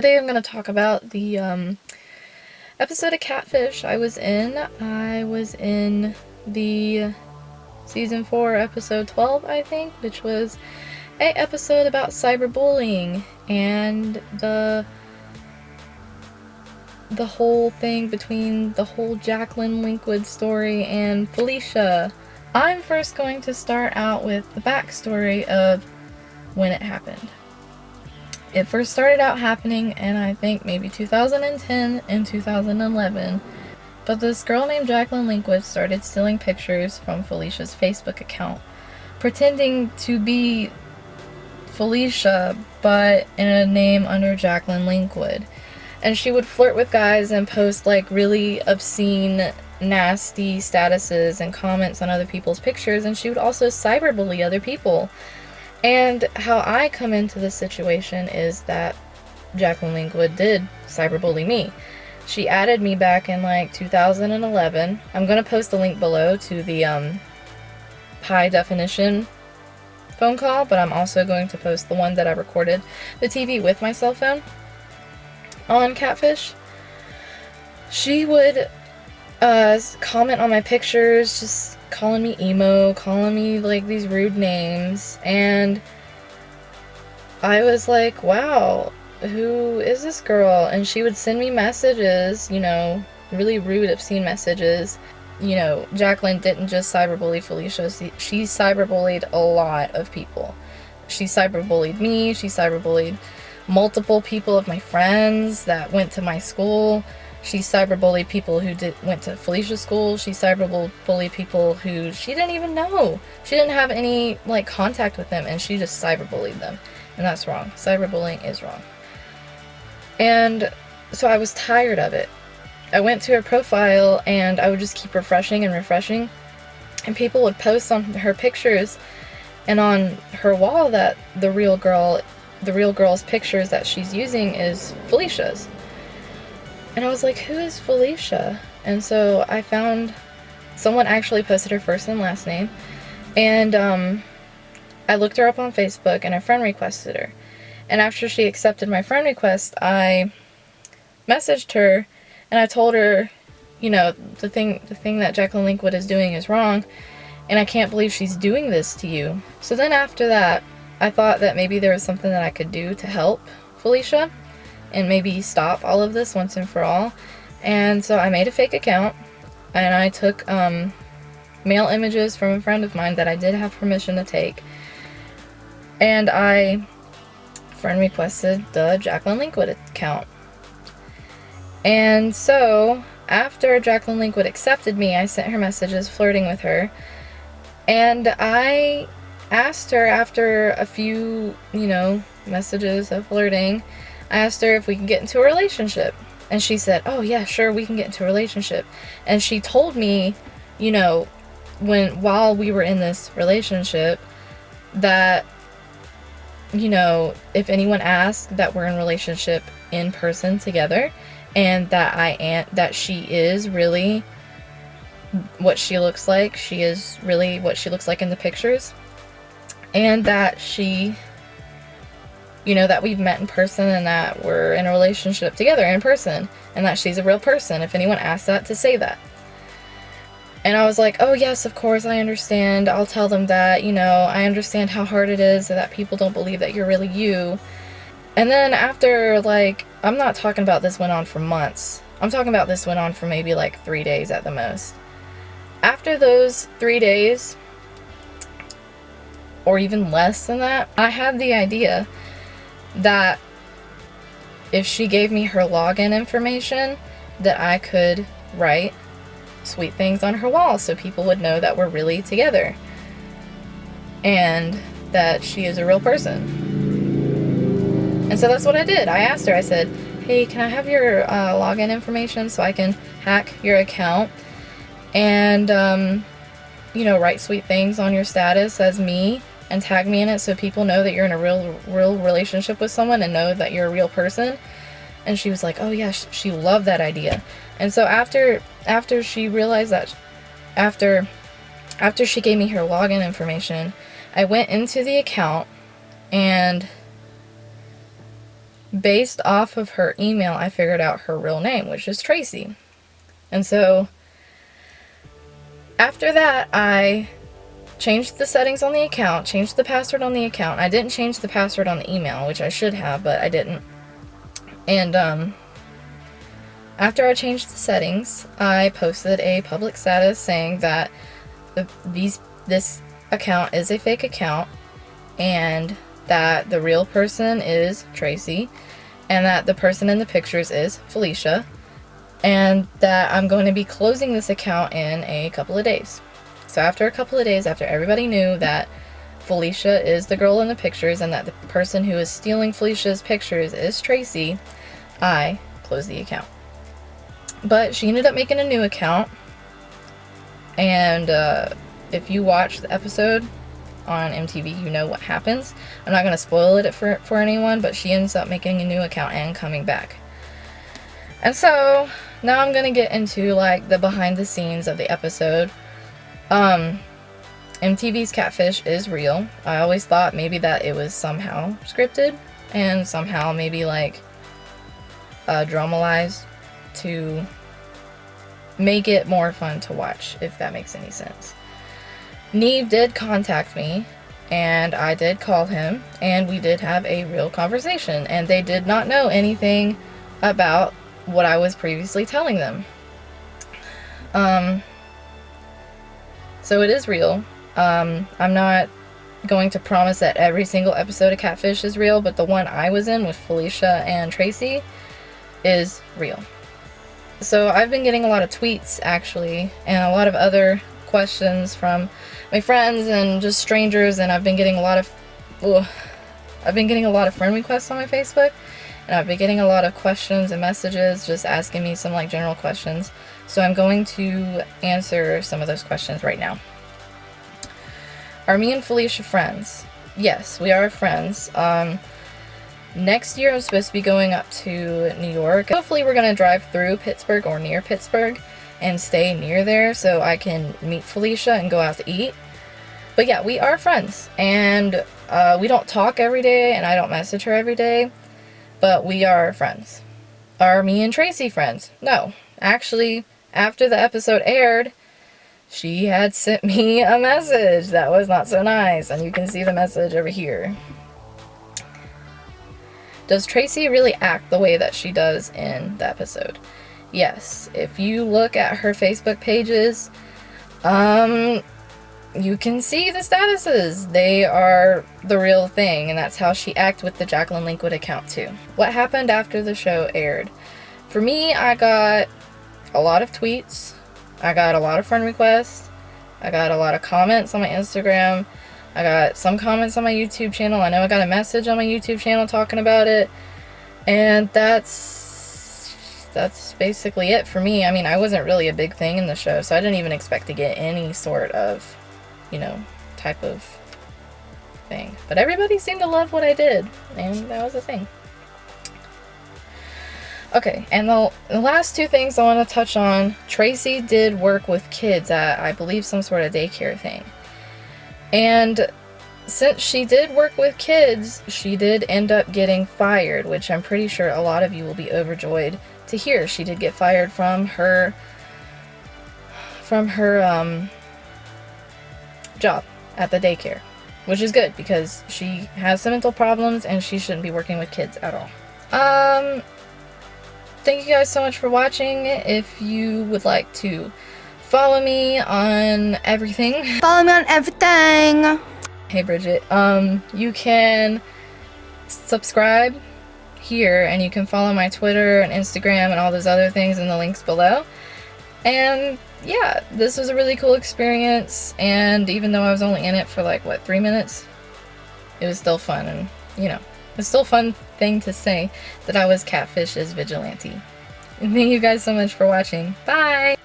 Today I'm going to talk about the episode of Catfish I was in. I was in the season 4 episode 12, I think, which was an episode about cyberbullying and the whole thing between the whole Jacqueline Linkwood story and Felicia. I'm first going to start out with the backstory of when it happened. It first started out happening in, I think, maybe 2010 and 2011, but this girl named Jacqueline Linkwood started stealing pictures from Felicia's Facebook account, pretending to be Felicia, but in a name under Jacqueline Linkwood. And she would flirt with guys and post, like, really obscene, nasty statuses and comments on other people's pictures, and she would also cyberbully other people. And how I come into this situation is that Jacqueline Linkwood did cyberbully me. She added me back in like 2011. I'm going to post a link below to the high definition phone call, but I'm also going to post the one that I recorded the TV with my cell phone on Catfish. She would comment on my pictures, just calling me emo, calling me like these rude names, and I was like, wow, who is this girl? And she would send me messages, you know, really rude, obscene messages. You know, Jacqueline didn't just cyberbully Felicia, she cyberbullied a lot of people. She cyberbullied me, she cyberbullied multiple people of my friends that went to my school. She cyberbullied people who went to Felicia's school. She cyberbullied people who she didn't even know. She didn't have any, like, contact with them, and she just cyberbullied them. And that's wrong. Cyberbullying is wrong. And so I was tired of it. I went to her profile, and I would just keep refreshing and refreshing. And people would post on her pictures and on her wall that the real girl's pictures that she's using is Felicia's. And I was like, who is Felicia? And so I found someone actually posted her first and last name. And I looked her up on Facebook and I friend requested her. And after she accepted my friend request, I messaged her and I told her, you know, the thing that Jacqueline Linkwood is doing is wrong. And I can't believe she's doing this to you. So then after that, I thought that maybe there was something that I could do to help Felicia and maybe stop all of this once and for all. And so I made a fake account, and I took mail images from a friend of mine that I did have permission to take, and I friend requested the Jacqueline Linkwood account. And so after Jacqueline Linkwood accepted me, I sent her messages flirting with her, and I asked her after a few, you know, messages of flirting, I asked her if we could get into a relationship. And she said, oh yeah, sure, we can get into a relationship. And she told me, you know, while we were in this relationship, that, you know, if anyone asked, that we're in a relationship in person together, and that she is really what she looks like. She is really what she looks like in the pictures. And that she, you know, that we've met in person and that we're in a relationship together in person, and that she's a real person if anyone asks that, to say that. And I was like, oh yes, of course, I understand. I'll tell them that, you know, I understand how hard it is that people don't believe that you're really you. And then after, like, I'm not talking about this went on for months. I'm talking about this went on for maybe like 3 days at the most. After those 3 days, or even less than that, I had the idea that if she gave me her login information, that I could write sweet things on her wall so people would know that we're really together and that she is a real person. And so that's what I did. I asked her, I said, hey, can I have your login information so I can hack your account and you know, write sweet things on your status as me and tag me in it so people know that you're in a real relationship with someone and know that you're a real person. And she was like, oh yeah, she loved that idea. And so after she realized that, after she gave me her login information, I went into the account and based off of her email, I figured out her real name, which is Tracy. And so after that, I changed the settings on the account, changed the password on the account. I didn't change the password on the email, which I should have, but I didn't. And after I changed the settings, I posted a public status saying that this account is a fake account, and that the real person is Tracy, and that the person in the pictures is Felicia, and that I'm going to be closing this account in a couple of days. So after a couple of days, after everybody knew that Felicia is the girl in the pictures and that the person who is stealing Felicia's pictures is Tracy, I closed the account. But she ended up making a new account, and if you watch the episode on MTV, you know what happens. I'm not going to spoil it for anyone, but she ends up making a new account and coming back. And so now I'm going to get into like the behind the scenes of the episode. MTV's Catfish is real. I always thought maybe that it was somehow scripted and somehow maybe like dramatized to make it more fun to watch, if that makes any sense. Neve did contact me, and I did call him, and we did have a real conversation, and they did not know anything about what I was previously telling them. So it is real. I'm not going to promise that every single episode of Catfish is real, but the one I was in with Felicia and Tracy is real. So I've been getting a lot of tweets, actually, and a lot of other questions from my friends and just strangers, and I've been getting a lot of friend requests on my Facebook, and I've been getting a lot of questions and messages just asking me some like general questions. So I'm going to answer some of those questions right now. Are me and Felicia friends? Yes, we are friends. Next year I'm supposed to be going up to New York. Hopefully we're going to drive through Pittsburgh or near Pittsburgh and stay near there so I can meet Felicia and go out to eat. But yeah, we are friends, and we don't talk every day, and I don't message her every day, but we are friends. Are me and Tracy friends? No. Actually, after the episode aired, she had sent me a message that was not so nice, and you can see the message over here. Does Tracy really act the way that she does in the episode? Yes. If you look at her Facebook pages, you can see the statuses. They are the real thing, and that's how she acted with the Jacqueline Linkwood account too. What happened after the show aired? For me, I got a lot of tweets. I got a lot of friend requests. I got a lot of comments on my Instagram. I got some comments on my YouTube channel. I know I got a message on my YouTube channel talking about it. And that's basically it for me. I mean, I wasn't really a big thing in the show, so I didn't even expect to get any sort of, type of thing. But everybody seemed to love what I did, and that was a thing. Okay, and the last two things I want to touch on. Tracy did work with kids at, I believe, some sort of daycare thing. And since she did work with kids, she did end up getting fired, which I'm pretty sure a lot of you will be overjoyed to hear. She did get fired from her job at the daycare, which is good because she has some mental problems and she shouldn't be working with kids at all. Thank you guys so much for watching. If you would like to follow me on everything. Follow me on everything. Hey Bridget. You can subscribe here, and you can follow my Twitter and Instagram and all those other things in the links below. And yeah, this was a really cool experience, and even though I was only in it for 3 minutes, it was still fun, and it's still a fun thing to say that I was Catfish's vigilante. And thank you guys so much for watching. Bye!